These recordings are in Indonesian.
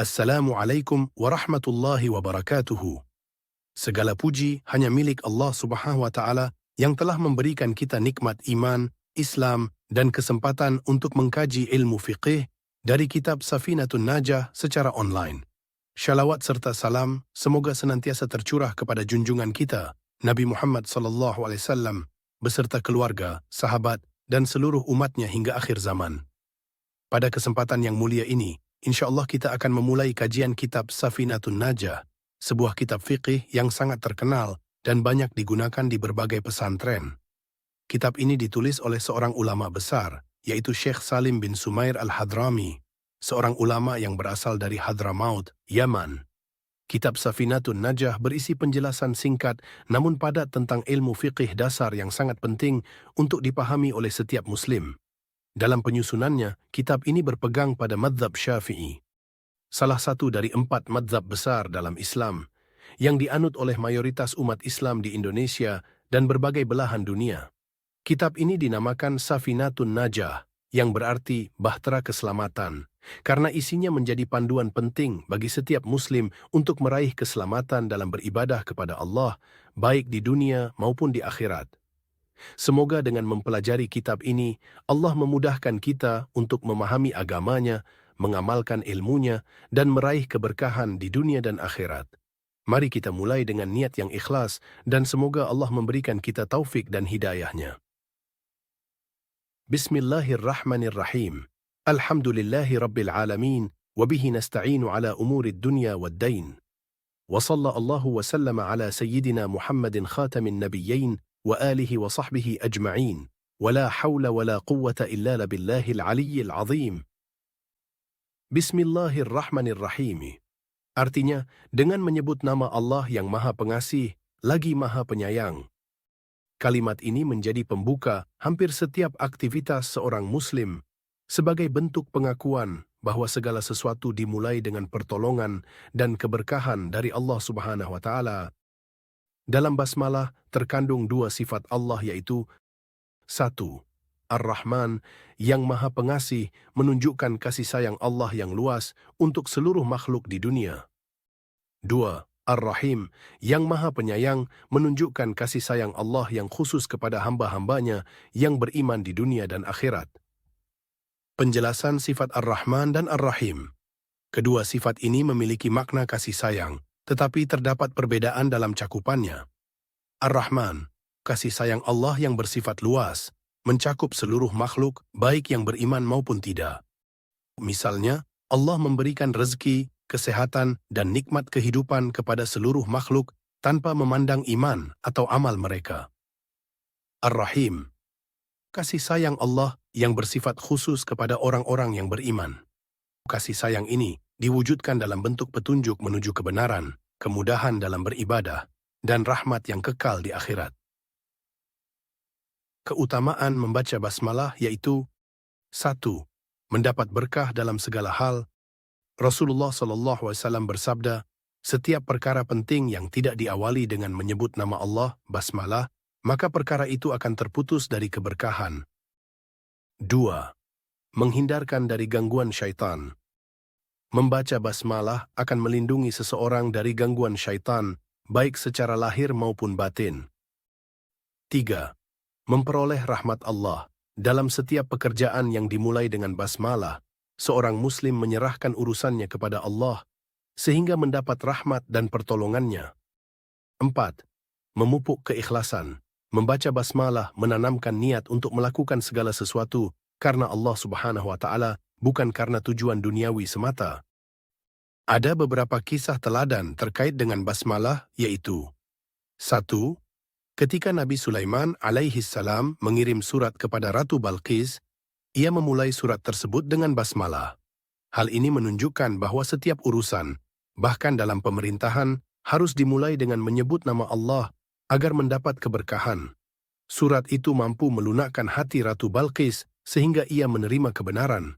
Assalamualaikum warahmatullahi wabarakatuh. Segala puji hanya milik Allah Subhanahu wa Ta'ala yang telah memberikan kita nikmat iman, Islam, dan kesempatan untuk mengkaji ilmu fiqih dari kitab Safinatun Najah secara online. Syalawat serta salam semoga senantiasa tercurah kepada junjungan kita, Nabi Muhammad SAW, beserta keluarga, sahabat, dan seluruh umatnya hingga akhir zaman. Pada kesempatan yang mulia ini, InsyaAllah kita akan memulai kajian kitab Safinatun Najah, sebuah kitab fiqih yang sangat terkenal dan banyak digunakan di berbagai pesantren. Kitab ini ditulis oleh seorang ulama besar, yaitu Syekh Salim bin Sumair al-Hadrami, seorang ulama yang berasal dari Hadramaut, Yaman. Kitab Safinatun Najah berisi penjelasan singkat namun padat tentang ilmu fiqih dasar yang sangat penting untuk dipahami oleh setiap muslim. Dalam penyusunannya, kitab ini berpegang pada mazhab Syafi'i, salah satu dari 4 mazhab besar dalam Islam, yang dianut oleh mayoritas umat Islam di Indonesia dan berbagai belahan dunia. Kitab ini dinamakan Safinatun Najah, yang berarti bahtera keselamatan, karena isinya menjadi panduan penting bagi setiap muslim untuk meraih keselamatan dalam beribadah kepada Allah, baik di dunia maupun di akhirat. Semoga dengan mempelajari kitab ini, Allah memudahkan kita untuk memahami agamanya, mengamalkan ilmunya, dan meraih keberkahan di dunia dan akhirat. Mari kita mulai dengan niat yang ikhlas, dan semoga Allah memberikan kita taufik dan hidayahnya. Bismillahirrahmanirrahim. Alhamdulillahi rabbil alamin, wabihi nasta'inu ala umurid dunya wad-dain. Wa sallallahu wa sallama ala sayyidina Muhammadin khatamin nabiyyin, وآله وصحبه أجمعين ولا حول ولا قوة إلا بالله العلي العظيم. Bismillahirrahmanirrahim. Artinya, dengan menyebut nama Allah yang Maha Pengasih, lagi Maha Penyayang. Kalimat ini menjadi pembuka hampir setiap aktivitas seorang Muslim sebagai bentuk pengakuan bahwa segala sesuatu dimulai dengan pertolongan dan keberkahan dari Allah Subhanahu wa Ta'ala. Dalam basmalah terkandung 2 sifat Allah, yaitu 1. Ar-Rahman, yang Maha Pengasih, menunjukkan kasih sayang Allah yang luas untuk seluruh makhluk di dunia. 2. Ar-Rahim, yang Maha Penyayang, menunjukkan kasih sayang Allah yang khusus kepada hamba-hambanya yang beriman di dunia dan akhirat. Penjelasan sifat Ar-Rahman dan Ar-Rahim. Kedua sifat ini memiliki makna kasih sayang, tetapi terdapat perbedaan dalam cakupannya. Ar-Rahman, kasih sayang Allah yang bersifat luas, mencakup seluruh makhluk, baik yang beriman maupun tidak. Misalnya, Allah memberikan rezeki, kesehatan, dan nikmat kehidupan kepada seluruh makhluk tanpa memandang iman atau amal mereka. Ar-Rahim, kasih sayang Allah yang bersifat khusus kepada orang-orang yang beriman. Kasih sayang ini diwujudkan dalam bentuk petunjuk menuju kebenaran, kemudahan dalam beribadah, dan rahmat yang kekal di akhirat. Keutamaan membaca basmalah yaitu 1. Mendapat berkah dalam segala hal. Rasulullah SAW bersabda, setiap perkara penting yang tidak diawali dengan menyebut nama Allah, basmalah, maka perkara itu akan terputus dari keberkahan. 2. Menghindarkan dari gangguan syaitan. Membaca basmalah akan melindungi seseorang dari gangguan syaitan, baik secara lahir maupun batin. 3. Memperoleh rahmat Allah. Dalam setiap pekerjaan yang dimulai dengan basmalah, seorang muslim menyerahkan urusannya kepada Allah, sehingga mendapat rahmat dan pertolongannya. 4. Memupuk keikhlasan. Membaca basmalah menanamkan niat untuk melakukan segala sesuatu karena Allah Subhanahu wa Ta'ala, bukan karena tujuan duniawi semata. Ada beberapa kisah teladan terkait dengan basmalah, yaitu 1. Ketika Nabi Sulaiman alaihissalam mengirim surat kepada Ratu Balqis, ia memulai surat tersebut dengan basmalah. Hal ini menunjukkan bahwa setiap urusan, bahkan dalam pemerintahan, harus dimulai dengan menyebut nama Allah agar mendapat keberkahan. Surat itu mampu melunakkan hati Ratu Balqis sehingga ia menerima kebenaran.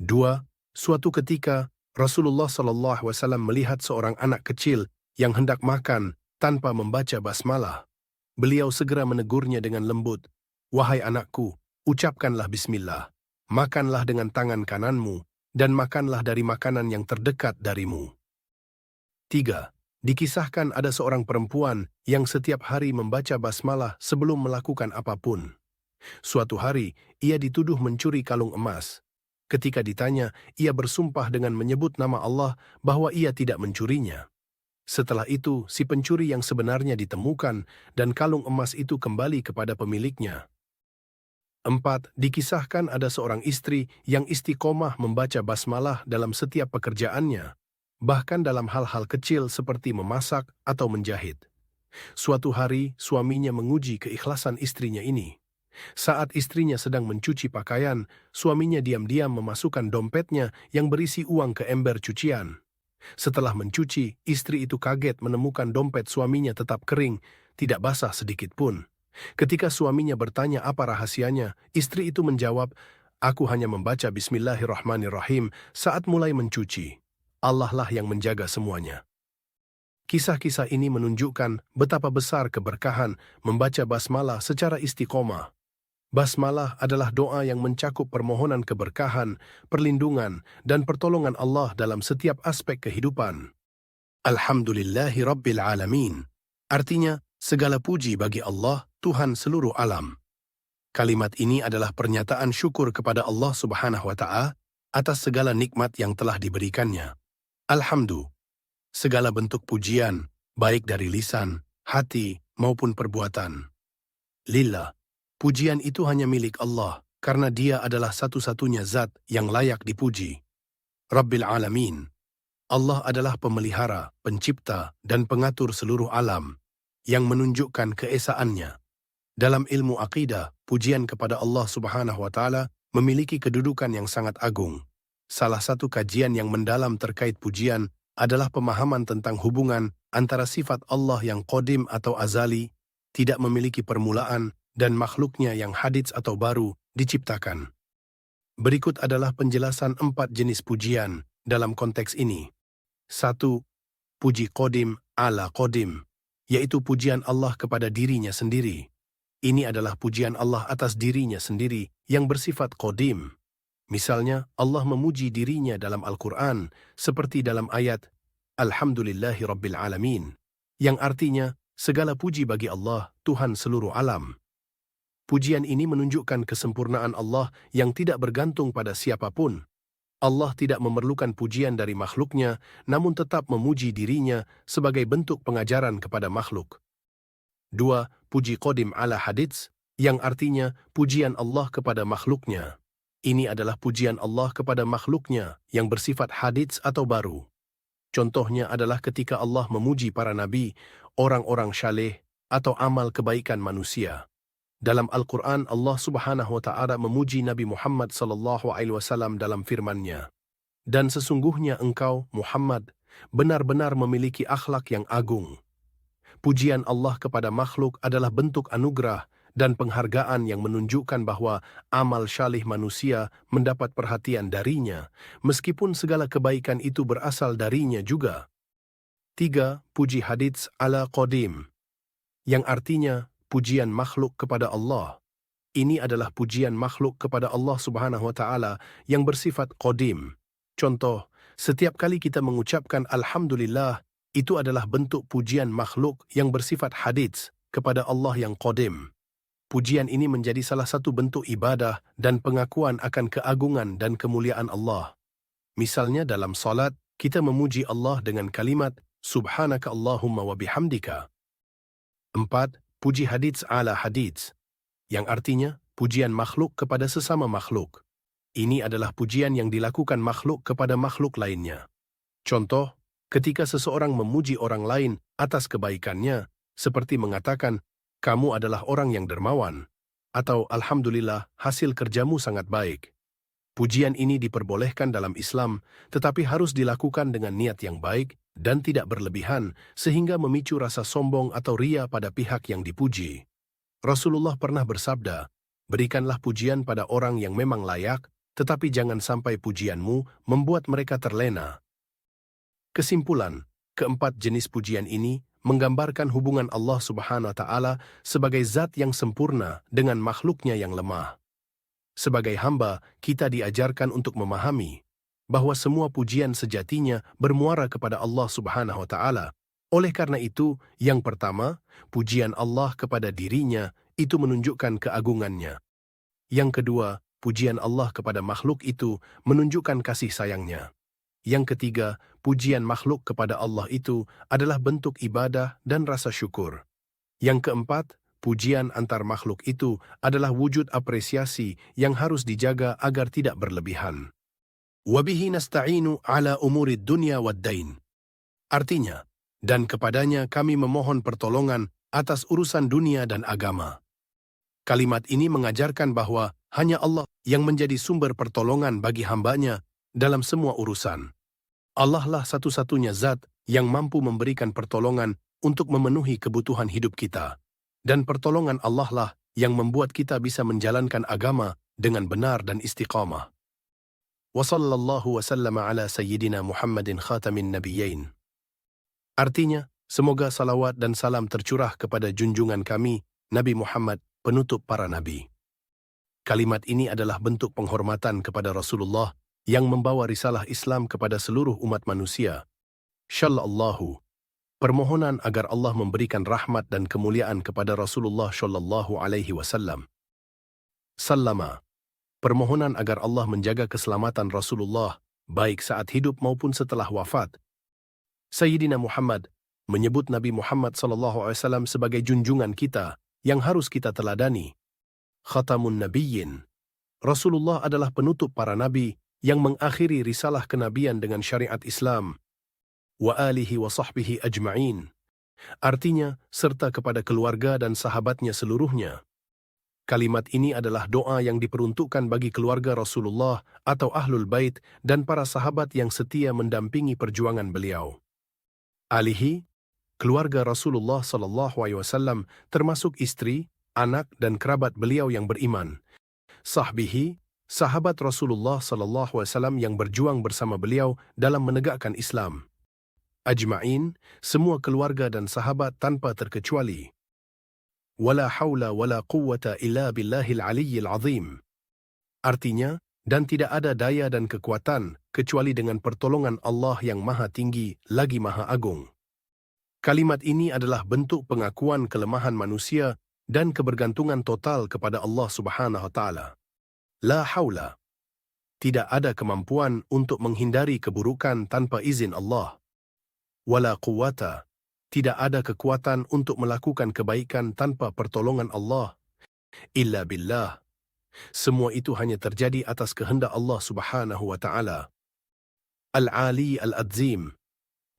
2. Suatu ketika, Rasulullah SAW melihat seorang anak kecil yang hendak makan tanpa membaca basmalah. Beliau segera menegurnya dengan lembut, "Wahai anakku, ucapkanlah bismillah. Makanlah dengan tangan kananmu, dan makanlah dari makanan yang terdekat darimu. 3. Dikisahkan ada seorang perempuan yang setiap hari membaca basmalah sebelum melakukan apapun. Suatu hari, ia dituduh mencuri kalung emas. Ketika ditanya, ia bersumpah dengan menyebut nama Allah bahwa ia tidak mencurinya. Setelah itu, si pencuri yang sebenarnya ditemukan dan kalung emas itu kembali kepada pemiliknya. 4. Dikisahkan ada seorang istri yang istiqomah membaca basmalah dalam setiap pekerjaannya, bahkan dalam hal-hal kecil seperti memasak atau menjahit. Suatu hari, suaminya menguji keikhlasan istrinya ini. Saat istrinya sedang mencuci pakaian, suaminya diam-diam memasukkan dompetnya yang berisi uang ke ember cucian. Setelah mencuci, istri itu kaget menemukan dompet suaminya tetap kering, tidak basah sedikit pun. Ketika suaminya bertanya apa rahasianya, istri itu menjawab, "Aku hanya membaca Bismillahirrahmanirrahim saat mulai mencuci. Allah lah yang menjaga semuanya." Kisah-kisah ini menunjukkan betapa besar keberkahan membaca basmalah secara istiqomah. Basmalah adalah doa yang mencakup permohonan keberkahan, perlindungan, dan pertolongan Allah dalam setiap aspek kehidupan. Alhamdulillahi Rabbil Alamin. Artinya, segala puji bagi Allah, Tuhan seluruh alam. Kalimat ini adalah pernyataan syukur kepada Allah Subhanahu wa Ta'ala atas segala nikmat yang telah diberikannya. Alhamdulillah. Segala bentuk pujian, baik dari lisan, hati, maupun perbuatan. Lillah. Pujian itu hanya milik Allah, karena Dia adalah satu-satunya zat yang layak dipuji. Rabbil Alamin. Allah adalah pemelihara, pencipta, dan pengatur seluruh alam, yang menunjukkan keesaannya. Dalam ilmu akidah, pujian kepada Allah Subhanahu wa Ta'ala memiliki kedudukan yang sangat agung. Salah satu kajian yang mendalam terkait pujian adalah pemahaman tentang hubungan antara sifat Allah yang qadim atau azali, tidak memiliki permulaan, dan makhluknya yang hadits atau baru diciptakan. Berikut adalah penjelasan 4 jenis pujian dalam konteks ini. 1. Puji qadim ala qadim, yaitu pujian Allah kepada dirinya sendiri. Ini adalah pujian Allah atas dirinya sendiri yang bersifat qadim. Misalnya, Allah memuji dirinya dalam Al-Quran, seperti dalam ayat Alhamdulillahi Rabbil Alamin, yang artinya, segala puji bagi Allah, Tuhan seluruh alam. Pujian ini menunjukkan kesempurnaan Allah yang tidak bergantung pada siapapun. Allah tidak memerlukan pujian dari makhluknya, namun tetap memuji dirinya sebagai bentuk pengajaran kepada makhluk. 2. Puji qadim ala hadits, yang artinya pujian Allah kepada makhluknya. Ini adalah pujian Allah kepada makhluknya yang bersifat hadits atau baru. Contohnya adalah ketika Allah memuji para nabi, orang-orang saleh, atau amal kebaikan manusia. Dalam Al-Quran, Allah Subhanahu wa Ta'ala memuji Nabi Muhammad SAW dalam firman-Nya. Dan sesungguhnya engkau, Muhammad, benar-benar memiliki akhlak yang agung. Pujian Allah kepada makhluk adalah bentuk anugerah dan penghargaan yang menunjukkan bahwa amal salih manusia mendapat perhatian darinya, meskipun segala kebaikan itu berasal darinya juga. 3. Puji hadits ala qadim, yang artinya pujian makhluk kepada Allah. Ini adalah pujian makhluk kepada Allah Subhanahu wa Ta'ala yang bersifat qadim. Contoh, setiap kali kita mengucapkan Alhamdulillah, itu adalah bentuk pujian makhluk yang bersifat hadits kepada Allah yang qadim. Pujian ini menjadi salah satu bentuk ibadah dan pengakuan akan keagungan dan kemuliaan Allah. Misalnya dalam salat, kita memuji Allah dengan kalimat Subhanaka Allahumma wa bihamdika. 4. Puji hadits ala hadits, yang artinya pujian makhluk kepada sesama makhluk. Ini adalah pujian yang dilakukan makhluk kepada makhluk lainnya. Contoh, ketika seseorang memuji orang lain atas kebaikannya, seperti mengatakan, kamu adalah orang yang dermawan, atau Alhamdulillah, hasil kerjamu sangat baik. Pujian ini diperbolehkan dalam Islam, tetapi harus dilakukan dengan niat yang baik dan tidak berlebihan, sehingga memicu rasa sombong atau ria pada pihak yang dipuji. Rasulullah pernah bersabda, berikanlah pujian pada orang yang memang layak, tetapi jangan sampai pujianmu membuat mereka terlena. Kesimpulan, keempat jenis pujian ini menggambarkan hubungan Allah Subhanahu wa Ta'ala sebagai zat yang sempurna dengan makhluknya yang lemah. Sebagai hamba, kita diajarkan untuk memahami bahwa semua pujian sejatinya bermuara kepada Allah Subhanahu wa Ta'ala. Oleh karena itu, yang pertama, pujian Allah kepada dirinya itu menunjukkan keagungannya. Yang kedua, pujian Allah kepada makhluk itu menunjukkan kasih sayangnya. Yang ketiga, pujian makhluk kepada Allah itu adalah bentuk ibadah dan rasa syukur. Yang keempat, pujian antar makhluk itu adalah wujud apresiasi yang harus dijaga agar tidak berlebihan. Wabihi nasta'inu ala umurid dunya wad-dain. Artinya, dan kepadanya kami memohon pertolongan atas urusan dunia dan agama. Kalimat ini mengajarkan bahwa hanya Allah yang menjadi sumber pertolongan bagi hambanya dalam semua urusan. Allah lah satu-satunya zat yang mampu memberikan pertolongan untuk memenuhi kebutuhan hidup kita. Dan pertolongan Allah lah yang membuat kita bisa menjalankan agama dengan benar dan istiqamah. Wa sallallahu wa sallama ala sayyidina Muhammadin khatamin nabiyyin. Artinya, semoga salawat dan salam tercurah kepada junjungan kami, Nabi Muhammad, penutup para nabi. Kalimat ini adalah bentuk penghormatan kepada Rasulullah yang membawa risalah Islam kepada seluruh umat manusia. Shallallahu. Permohonan agar Allah memberikan rahmat dan kemuliaan kepada Rasulullah Shallallahu Alaihi Wasallam. Sallama. Permohonan agar Allah menjaga keselamatan Rasulullah, baik saat hidup maupun setelah wafat. Sayyidina Muhammad menyebut Nabi Muhammad SAW sebagai junjungan kita yang harus kita teladani. Khatamun Nabiyyin. Rasulullah adalah penutup para nabi yang mengakhiri risalah kenabian dengan syariat Islam. Wa alihi wa sahbihi ajma'in. Artinya, serta kepada keluarga dan sahabatnya seluruhnya. Kalimat ini adalah doa yang diperuntukkan bagi keluarga Rasulullah atau Ahlul Bait dan para sahabat yang setia mendampingi perjuangan beliau. Alihi, keluarga Rasulullah SAW termasuk istri, anak dan kerabat beliau yang beriman. Sahbihi, sahabat Rasulullah SAW yang berjuang bersama beliau dalam menegakkan Islam. Ajma'in, semua keluarga dan sahabat tanpa terkecuali. Wala hawla wala quwwata illa billahil aliyyil azim. Artinya, dan tidak ada daya dan kekuatan kecuali dengan pertolongan Allah yang maha tinggi lagi maha agung. Kalimat ini adalah bentuk pengakuan kelemahan manusia dan kebergantungan total kepada Allah Subhanahu wa Ta'ala. La hawla. Tidak ada kemampuan untuk menghindari keburukan tanpa izin Allah. Wala quwwata. Tidak ada kekuatan untuk melakukan kebaikan tanpa pertolongan Allah. Illa billah. Semua itu hanya terjadi atas kehendak Allah Subhanahu wa Ta'ala. Al-Ali al-Adzim.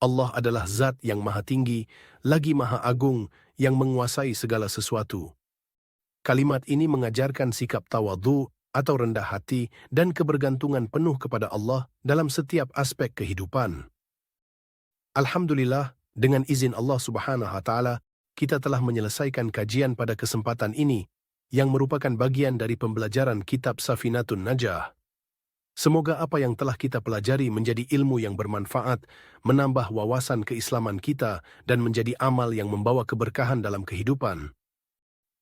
Allah adalah zat yang maha tinggi, lagi maha agung, yang menguasai segala sesuatu. Kalimat ini mengajarkan sikap tawadhu atau rendah hati dan kebergantungan penuh kepada Allah dalam setiap aspek kehidupan. Alhamdulillah, dengan izin Allah Subhanahu wa Ta'ala, kita telah menyelesaikan kajian pada kesempatan ini, yang merupakan bagian dari pembelajaran kitab Safinatun Najah. Semoga apa yang telah kita pelajari menjadi ilmu yang bermanfaat, menambah wawasan keislaman kita, dan menjadi amal yang membawa keberkahan dalam kehidupan.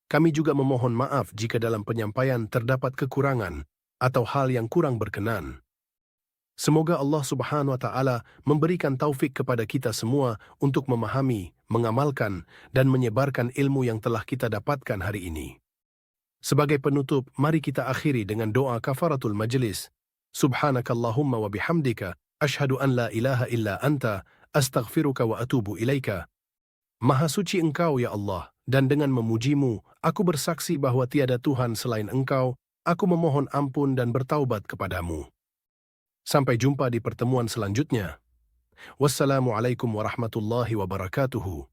Kami juga memohon maaf jika dalam penyampaian terdapat kekurangan atau hal yang kurang berkenan. Semoga Allah Subhanahu wa Ta'ala memberikan taufik kepada kita semua untuk memahami, mengamalkan, dan menyebarkan ilmu yang telah kita dapatkan hari ini. Sebagai penutup, mari kita akhiri dengan doa kafaratul majlis. Subhanakallahumma wa bihamdika, ashhadu an la ilaha illa anta, astaghfiruka wa atubu ilaika. Maha suci Engkau ya Allah, dan dengan memujimu, aku bersaksi bahwa tiada Tuhan selain Engkau, aku memohon ampun dan bertaubat kepadamu. Sampai jumpa di pertemuan selanjutnya. Wassalamualaikum warahmatullahi wabarakatuh.